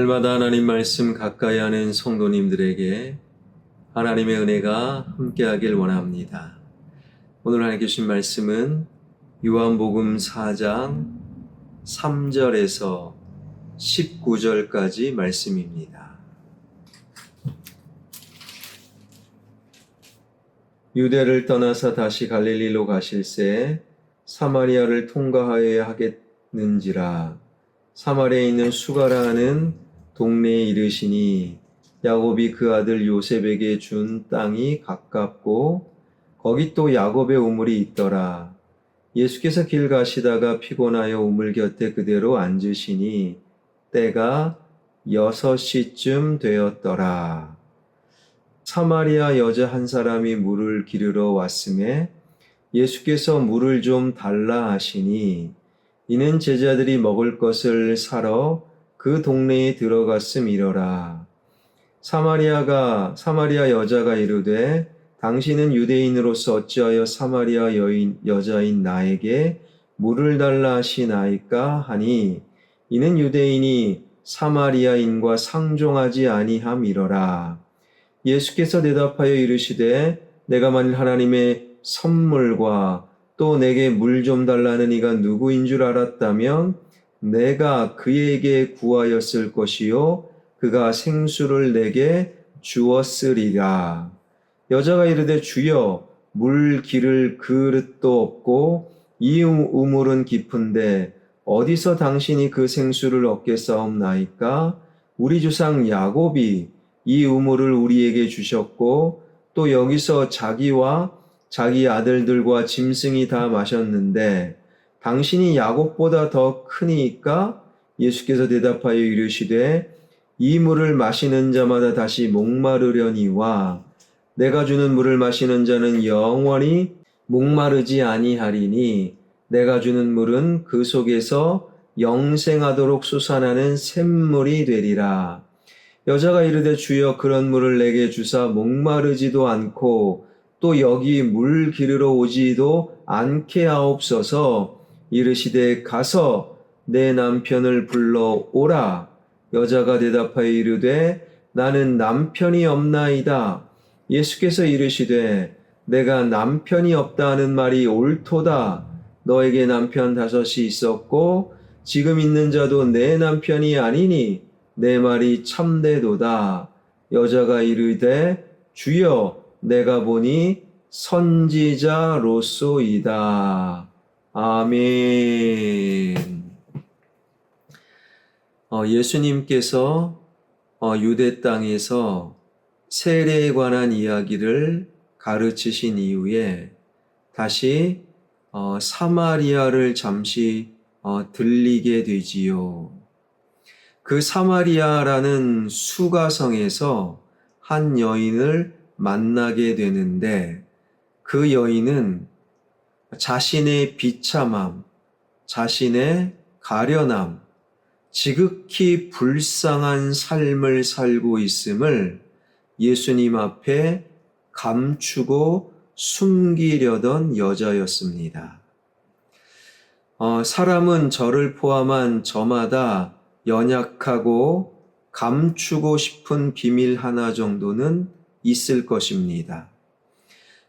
날마다 하나님 말씀 가까이 하는 성도님들에게 하나님의 은혜가 함께하길 원합니다. 오늘 하나님 주신 말씀은 요한복음 4장 3절에서 19절까지 말씀입니다. 유대를 떠나서 다시 갈릴리로 가실새 사마리아를 통과하여야 하겠는지라. 사마리아에 있는 수가라 하는 동네에 이르시니 야곱이 그 아들 요셉에게 준 땅이 가깝고 거기 또 야곱의 우물이 있더라. 예수께서 길 가시다가 피곤하여 우물 곁에 그대로 앉으시니 때가 6시쯤 되었더라. 사마리아 여자 한 사람이 물을 기르러 왔음에 예수께서 물을 좀 달라 하시니 이는 제자들이 먹을 것을 사러 그 동네에 들어갔음이러라. 사마리아 여자가 이르되 당신은 유대인으로서 어찌하여 사마리아 여자인 나에게 물을 달라 하시나이까 하니 이는 유대인이 사마리아인과 상종하지 아니함이러라. 예수께서 대답하여 이르시되 내가 만일 하나님의 선물과 또 내게 물 좀 달라는 이가 누구인 줄 알았다면 내가 그에게 구하였을 것이요 그가 생수를 내게 주었으리라. 여자가 이르되 주여 물 기를 그릇도 없고 이 우물은 깊은데 어디서 당신이 그 생수를 얻겠사옵나이까? 우리 주상 야곱이 이 우물을 우리에게 주셨고 또 여기서 자기와 자기 아들들과 짐승이 다 마셨는데 당신이 야곱보다 더 크니까? 예수께서 대답하여 이르시되 이 물을 마시는 자마다 다시 목마르려니와 내가 주는 물을 마시는 자는 영원히 목마르지 아니하리니 내가 주는 물은 그 속에서 영생하도록 솟아나는 샘물이 되리라. 여자가 이르되 주여 그런 물을 내게 주사 목마르지도 않고 또 여기 물 기르러 오지도 않게 하옵소서. 이르시되 가서 내 남편을 불러 오라. 여자가 대답하여 이르되 나는 남편이 없나이다. 예수께서 이르시되 내가 남편이 없다 하는 말이 옳도다. 너에게 남편 5이 있었고 지금 있는 자도 내 남편이 아니니 내 말이 참되도다. 여자가 이르되 주여 내가 보니 선지자로소이다. 아멘. 예수님께서 유대 땅에서 세례에 관한 이야기를 가르치신 이후에 다시 사마리아를 잠시 들리게 되지요. 그 사마리아라는 수가성에서 한 여인을 만나게 되는데 그 여인은 자신의 비참함, 자신의 가련함, 지극히 불쌍한 삶을 살고 있음을 예수님 앞에 감추고 숨기려던 여자였습니다. 사람은 저를 포함한 저마다 연약하고 감추고 싶은 비밀 하나 정도는 있을 것입니다.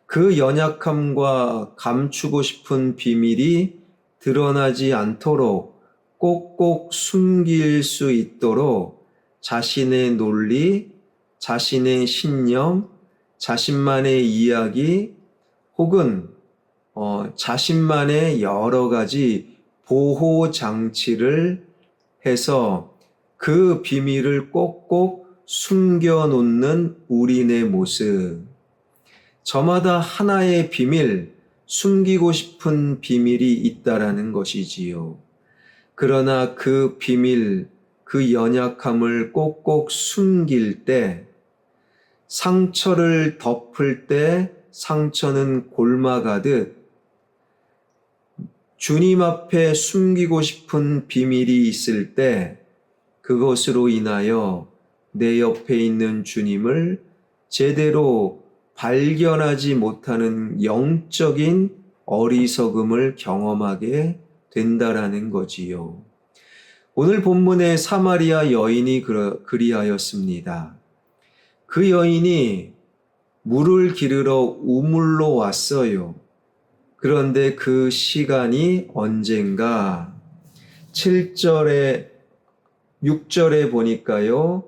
그 연약함과 감추고 싶은 비밀이 드러나지 않도록 꼭꼭 숨길 수 있도록 자신의 논리, 자신의 신념, 자신만의 이야기 혹은 자신만의 여러 가지 보호 장치를 해서 그 비밀을 꼭꼭 숨겨놓는 우리네 모습. 저마다 하나의 비밀, 숨기고 싶은 비밀이 있다라는 것이지요. 그러나 그 비밀, 그 연약함을 꼭꼭 숨길 때, 상처를 덮을 때 상처는 골마가듯 주님 앞에 숨기고 싶은 비밀이 있을 때 그것으로 인하여 내 옆에 있는 주님을 제대로 발견하지 못하는 영적인 어리석음을 경험하게 된다라는 거지요. 오늘 본문의 사마리아 여인이 그리하였습니다. 그 여인이 물을 기르러 우물로 왔어요. 그런데 그 시간이 언젠가 7절에 6절에 보니까요.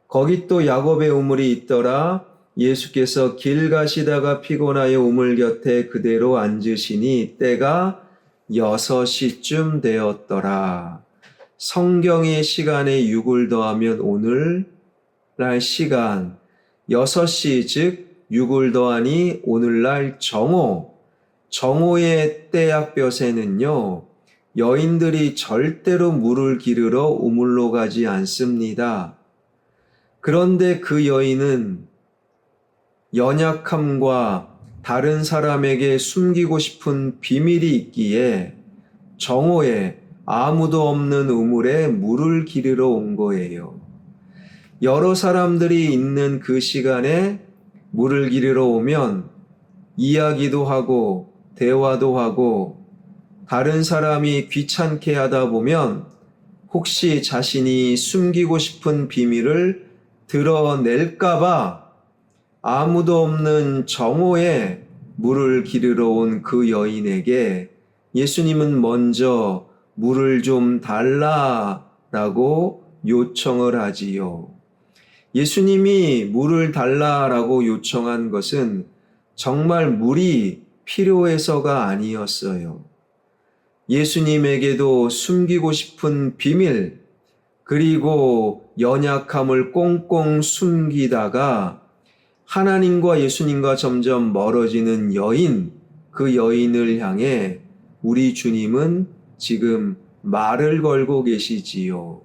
거기 또 야곱의 우물이 있더라. 예수께서 길 가시다가 피곤하여 우물 곁에 그대로 앉으시니 때가 6시쯤 되었더라. 성경의 시간에 6을 더하면 오늘날 시간 6시 즉 6을 더하니 오늘날 정오의 때약볕에는요. 여인들이 절대로 물을 기르러 우물로 가지 않습니다. 그런데 그 여인은 연약함과 다른 사람에게 숨기고 싶은 비밀이 있기에 정오에 아무도 없는 우물에 물을 기르러 온 거예요. 여러 사람들이 있는 그 시간에 물을 기르러 오면 이야기도 하고 대화도 하고 다른 사람이 귀찮게 하다 보면 혹시 자신이 숨기고 싶은 비밀을 드러낼까봐 아무도 없는 정오에 물을 기르러 온 그 여인에게 예수님은 먼저 물을 좀 달라라고 요청을 하지요. 예수님이 물을 달라라고 요청한 것은 정말 물이 필요해서가 아니었어요. 예수님에게도 숨기고 싶은 비밀, 그리고 연약함을 꽁꽁 숨기다가 하나님과 예수님과 점점 멀어지는 여인, 그 여인을 향해 우리 주님은 지금 말을 걸고 계시지요.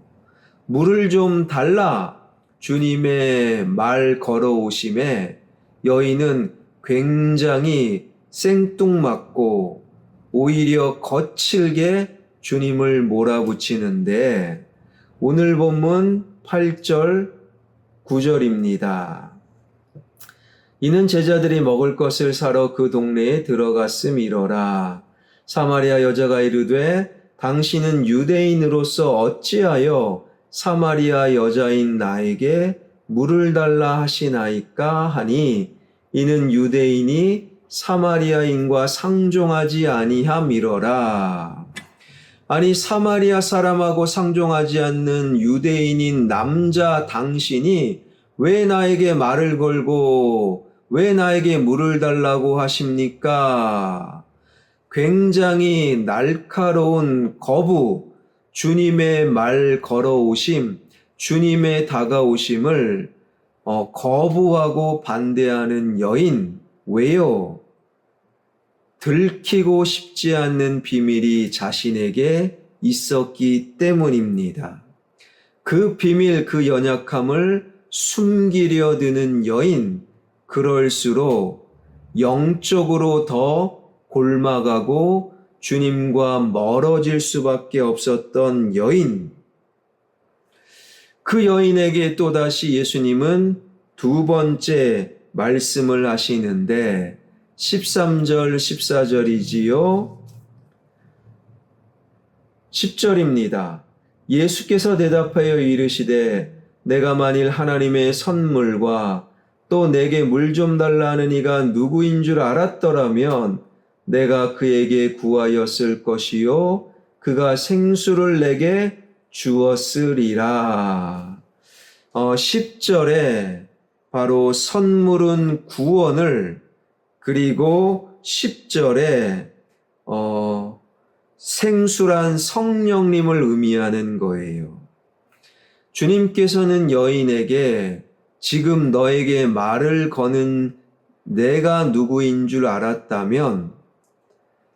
물을 좀 달라. 주님의 말 걸어오심에 여인은 굉장히 생뚱맞고 오히려 거칠게 주님을 몰아붙이는데 오늘 본문 8절 9절입니다. 이는 제자들이 먹을 것을 사러 그 동네에 들어갔음이러라. 사마리아 여자가 이르되 당신은 유대인으로서 어찌하여 사마리아 여자인 나에게 물을 달라 하시나이까 하니 이는 유대인이 사마리아인과 상종하지 아니함이러라. 아니 사마리아 사람하고 상종하지 않는 유대인인 남자 당신이 왜 나에게 말을 걸고 왜 나에게 물을 달라고 하십니까? 굉장히 날카로운 거부, 주님의 말 걸어오심, 주님의 다가오심을 거부하고 반대하는 여인. 왜요? 들키고 싶지 않는 비밀이 자신에게 있었기 때문입니다. 그 비밀, 그 연약함을 숨기려 드는 여인, 그럴수록 영적으로 더 골마가고 주님과 멀어질 수밖에 없었던 여인. 그 여인에게 또다시 예수님은 두 번째 말씀을 하시는데 13절, 14절이지요. 10절입니다. 예수께서 대답하여 이르시되 내가 만일 하나님의 선물과 또 내게 물 좀 달라 하는 이가 누구인 줄 알았더라면 내가 그에게 구하였을 것이요 그가 생수를 내게 주었으리라. 10절에 바로 선물은 구원을, 그리고 10절에 생수란 성령님을 의미하는 거예요. 주님께서는 여인에게 지금 너에게 말을 거는 내가 누구인 줄 알았다면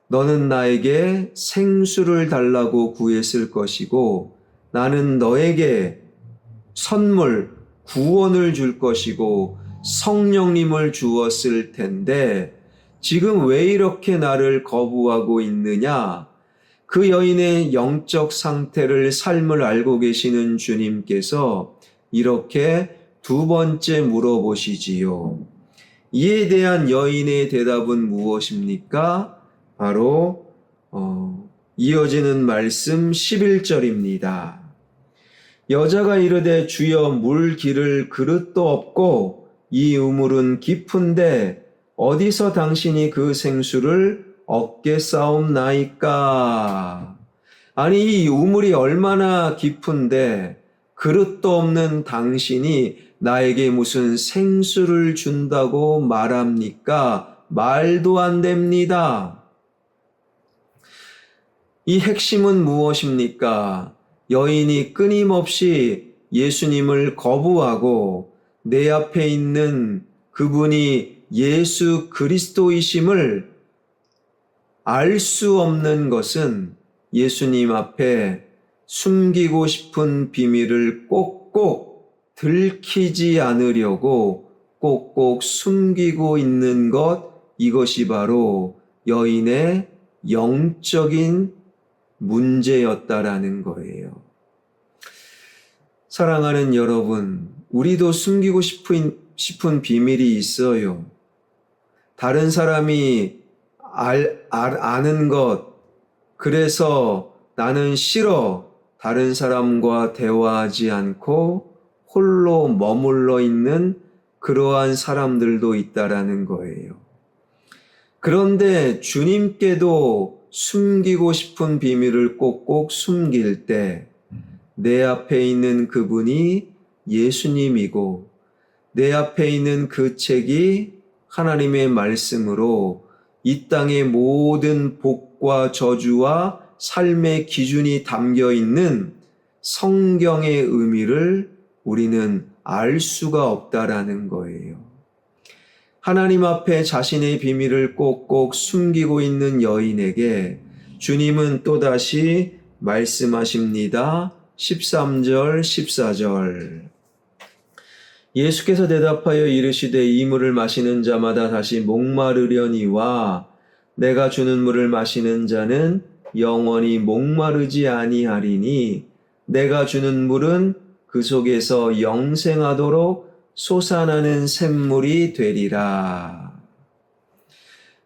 너는 나에게 생수를 달라고 구했을 것이고 나는 너에게 선물, 구원을 줄 것이고 성령님을 주었을 텐데 지금 왜 이렇게 나를 거부하고 있느냐? 그 여인의 영적 상태를, 삶을 알고 계시는 주님께서 이렇게 두 번째 물어보시지요. 이에 대한 여인의 대답은 무엇입니까? 바로 이어지는 말씀 11절입니다. 여자가 이르되 주여 물 기를 그릇도 없고 이 우물은 깊은데 어디서 당신이 그 생수를 얻겠사옵나이까? 아니 이 우물이 얼마나 깊은데 그릇도 없는 당신이 나에게 무슨 생수를 준다고 말합니까? 말도 안 됩니다. 이 핵심은 무엇입니까? 여인이 끊임없이 예수님을 거부하고 내 앞에 있는 그분이 예수 그리스도이심을 알 수 없는 것은 예수님 앞에 숨기고 싶은 비밀을 꼭꼭 들키지 않으려고 꼭꼭 숨기고 있는 것, 이것이 바로 여인의 영적인 문제였다라는 거예요. 사랑하는 여러분, 우리도 숨기고 싶은 비밀이 있어요. 다른 사람이 아는 것, 그래서 나는 싫어. 다른 사람과 대화하지 않고 홀로 머물러 있는 그러한 사람들도 있다라는 거예요. 그런데 주님께도 숨기고 싶은 비밀을 꼭꼭 숨길 때 내 앞에 있는 그분이 예수님이고 내 앞에 있는 그 책이 하나님의 말씀으로 이 땅의 모든 복과 저주와 삶의 기준이 담겨 있는 성경의 의미를 우리는 알 수가 없다라는 거예요. 하나님 앞에 자신의 비밀을 꼭꼭 숨기고 있는 여인에게 주님은 또다시 말씀하십니다. 13절, 14절. 예수께서 대답하여 이르시되 이 물을 마시는 자마다 다시 목마르려니와 내가 주는 물을 마시는 자는 영원히 목마르지 아니하리니 내가 주는 물은 그 속에서 영생하도록 솟아나는 샘물이 되리라.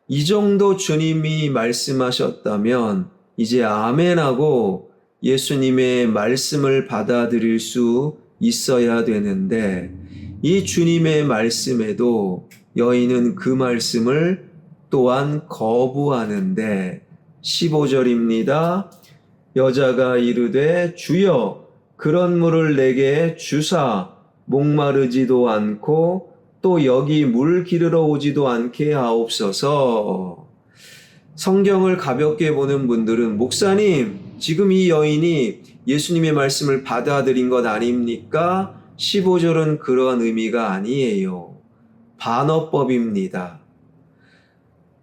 이 정도 주님이 말씀하셨다면 이제 아멘하고 예수님의 말씀을 받아들일 수 있어야 되는데 이 주님의 말씀에도 여인은 그 말씀을 또한 거부하는데 15절입니다. 여자가 이르되 주여 그런 물을 내게 주사 목마르지도 않고 또 여기 물 기르러 오지도 않게 하옵소서. 성경을 가볍게 보는 분들은 목사님 지금 이 여인이 예수님의 말씀을 받아들인 것 아닙니까? 15절은 그런 의미가 아니에요. 반어법입니다.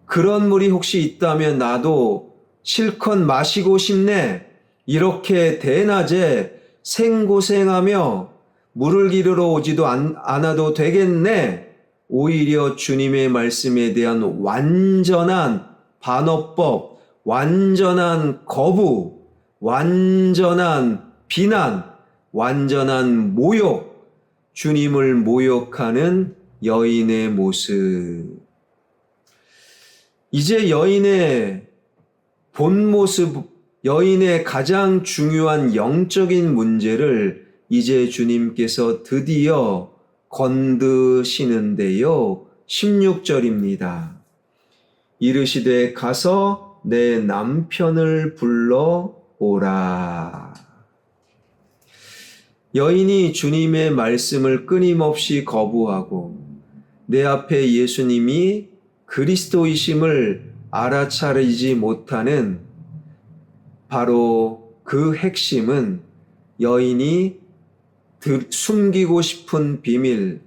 그런 물이 혹시 있다면 나도 실컷 마시고 싶네. 이렇게 대낮에 생고생하며 물을 기르러 오지도 않아도 되겠네. 오히려 주님의 말씀에 대한 완전한 반어법, 완전한 거부, 완전한 비난, 완전한 모욕, 주님을 모욕하는 여인의 모습. 이제 여인의 본 모습, 여인의 가장 중요한 영적인 문제를 이제 주님께서 드디어 건드시는데요. 16절입니다. 이르시되 가서 내 남편을 불러 오라. 여인이 주님의 말씀을 끊임없이 거부하고 내 앞에 예수님이 그리스도이심을 알아차리지 못하는 바로 그 핵심은 여인이 숨기고 싶은 비밀,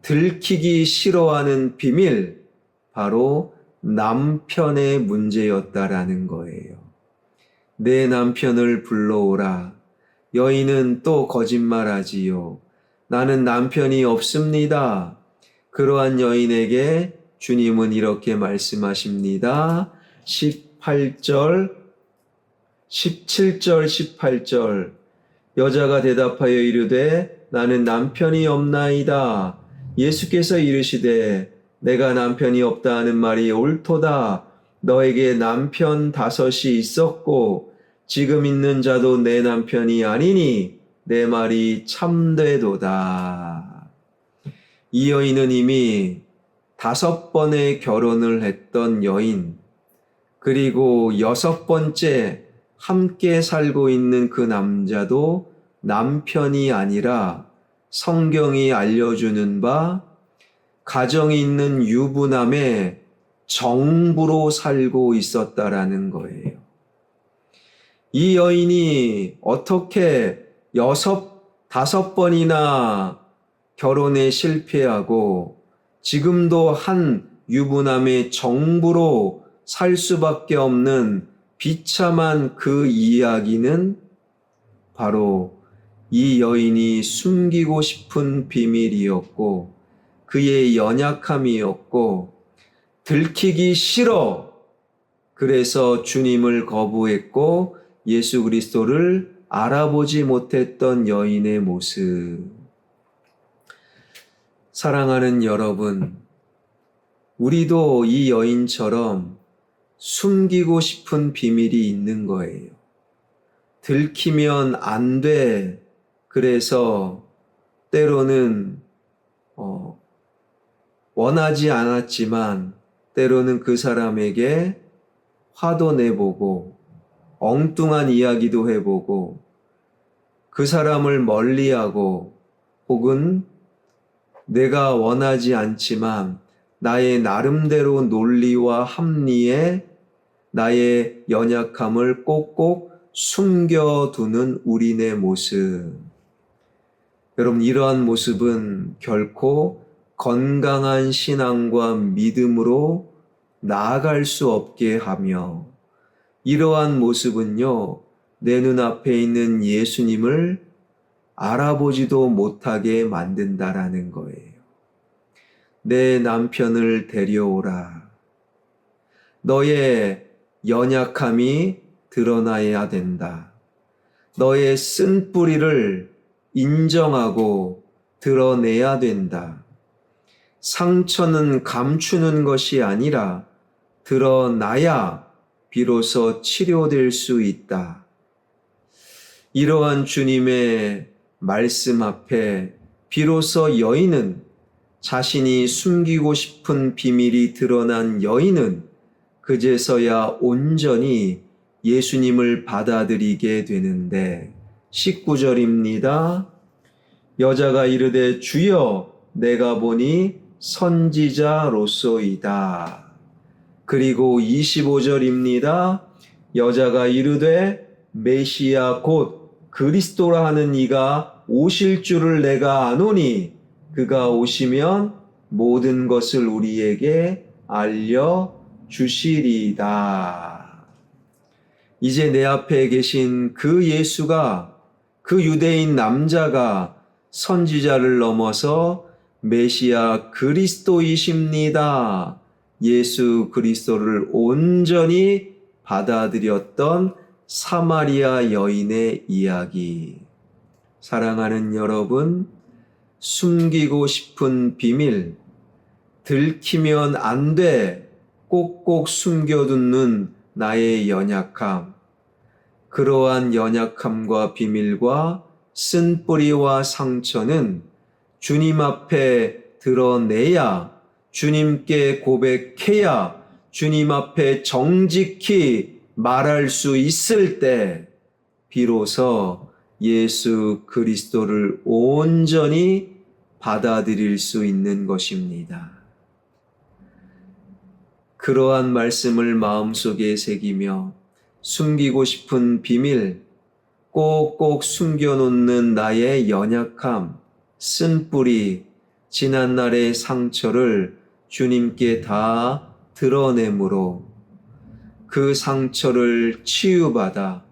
들키기 싫어하는 비밀, 바로 남편의 문제였다라는 거예요. 내 남편을 불러오라. 여인은 또 거짓말하지요. 나는 남편이 없습니다. 그러한 여인에게 주님은 이렇게 말씀하십니다. 17절, 18절. 여자가 대답하여 이르되 나는 남편이 없나이다. 예수께서 이르시되 내가 남편이 없다 하는 말이 옳도다. 너에게 남편 5이 있었고 지금 있는 자도 내 남편이 아니니 내 말이 참되도다. 이 여인은 이미 5번의 결혼을 했던 여인, 그리고 6번째 함께 살고 있는 그 남자도 남편이 아니라 성경이 알려주는 바 가정이 있는 유부남의 정부로 살고 있었다라는 거예요. 이 여인이 어떻게 5번이나 결혼에 실패하고 지금도 한 유부남의 정부로 살 수밖에 없는 비참한 그 이야기는 바로 이 여인이 숨기고 싶은 비밀이었고 그의 연약함이었고 들키기 싫어. 그래서 주님을 거부했고 예수 그리스도를 알아보지 못했던 여인의 모습. 사랑하는 여러분, 우리도 이 여인처럼 숨기고 싶은 비밀이 있는 거예요. 들키면 안 돼. 그래서 때로는 원하지 않았지만 때로는 그 사람에게 화도 내보고 엉뚱한 이야기도 해보고 그 사람을 멀리하고 혹은 내가 원하지 않지만 나의 나름대로 논리와 합리에 나의 연약함을 꼭꼭 숨겨두는 우리네 모습. 여러분, 이러한 모습은 결코 건강한 신앙과 믿음으로 나아갈 수 없게 하며 이러한 모습은요, 내 눈앞에 있는 예수님을 알아보지도 못하게 만든다라는 거예요. 내 남편을 데려오라. 너의 연약함이 드러나야 된다. 너의 쓴뿌리를 인정하고 드러내야 된다. 상처는 감추는 것이 아니라 드러나야 비로소 치료될 수 있다. 이러한 주님의 말씀 앞에 비로소 여인은 자신이 숨기고 싶은 비밀이 드러난 여인은 그제서야 온전히 예수님을 받아들이게 되는데 19절입니다. 여자가 이르되 주여 내가 보니 선지자로소이다. 그리고 25절입니다. 여자가 이르되 메시아 곧 그리스도라 하는 이가 오실 줄을 내가 아노니 그가 오시면 모든 것을 우리에게 알려주시리다. 이제 내 앞에 계신 그 예수가, 그 유대인 남자가 선지자를 넘어서 메시아 그리스도이십니다. 예수 그리스도를 온전히 받아들였던 사마리아 여인의 이야기. 사랑하는 여러분, 숨기고 싶은 비밀, 들키면 안 돼, 꼭꼭 숨겨두는 나의 연약함, 그러한 연약함과 비밀과 쓴뿌리와 상처는 주님 앞에 드러내야, 주님께 고백해야, 주님 앞에 정직히 말할 수 있을 때 비로소 예수 그리스도를 온전히 받아들일 수 있는 것입니다. 그러한 말씀을 마음속에 새기며 숨기고 싶은 비밀, 꼭꼭 숨겨놓는 나의 연약함, 쓴뿌리, 지난날의 상처를 주님께 다 드러내므로 그 상처를 치유받아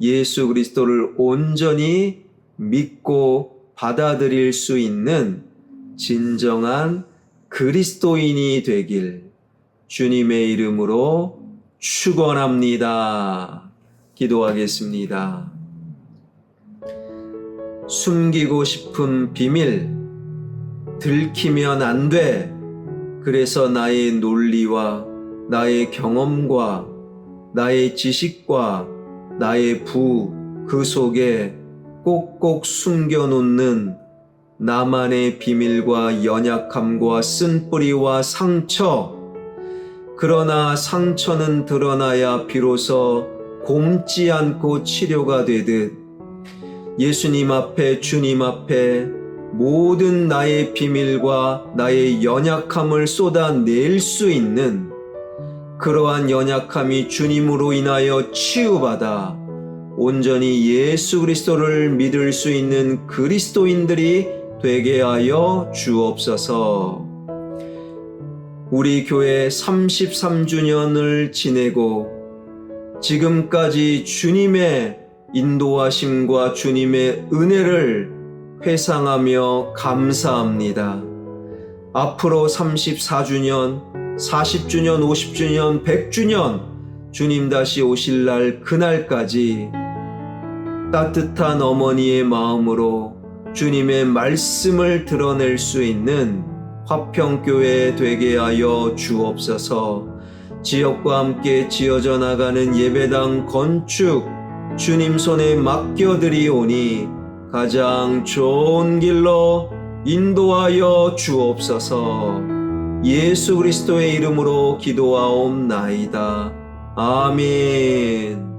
예수 그리스도를 온전히 믿고 받아들일 수 있는 진정한 그리스도인이 되길 주님의 이름으로 축원합니다. 기도하겠습니다. 숨기고 싶은 비밀, 들키면 안 돼. 그래서 나의 논리와 나의 경험과 나의 지식과 나의 그 속에 꼭꼭 숨겨놓는 나만의 비밀과 연약함과 쓴뿌리와 상처. 그러나 상처는 드러나야 비로소 곪지 않고 치료가 되듯 예수님 앞에, 주님 앞에 모든 나의 비밀과 나의 연약함을 쏟아낼 수 있는 그러한 연약함이 주님으로 인하여 치유받아 온전히 예수 그리스도를 믿을 수 있는 그리스도인들이 되게 하여 주옵소서. 우리 교회 33주년을 지내고 지금까지 주님의 인도하심과 주님의 은혜를 회상하며 감사합니다. 앞으로 34주년, 40주년, 50주년, 100주년 주님 다시 오실 날 그날까지 따뜻한 어머니의 마음으로 주님의 말씀을 드러낼 수 있는 화평교회 되게 하여 주옵소서. 지역과 함께 지어져 나가는 예배당 건축 주님 손에 맡겨드리오니 가장 좋은 길로 인도하여 주옵소서. 예수 그리스도의 이름으로 기도하옵나이다. 아멘.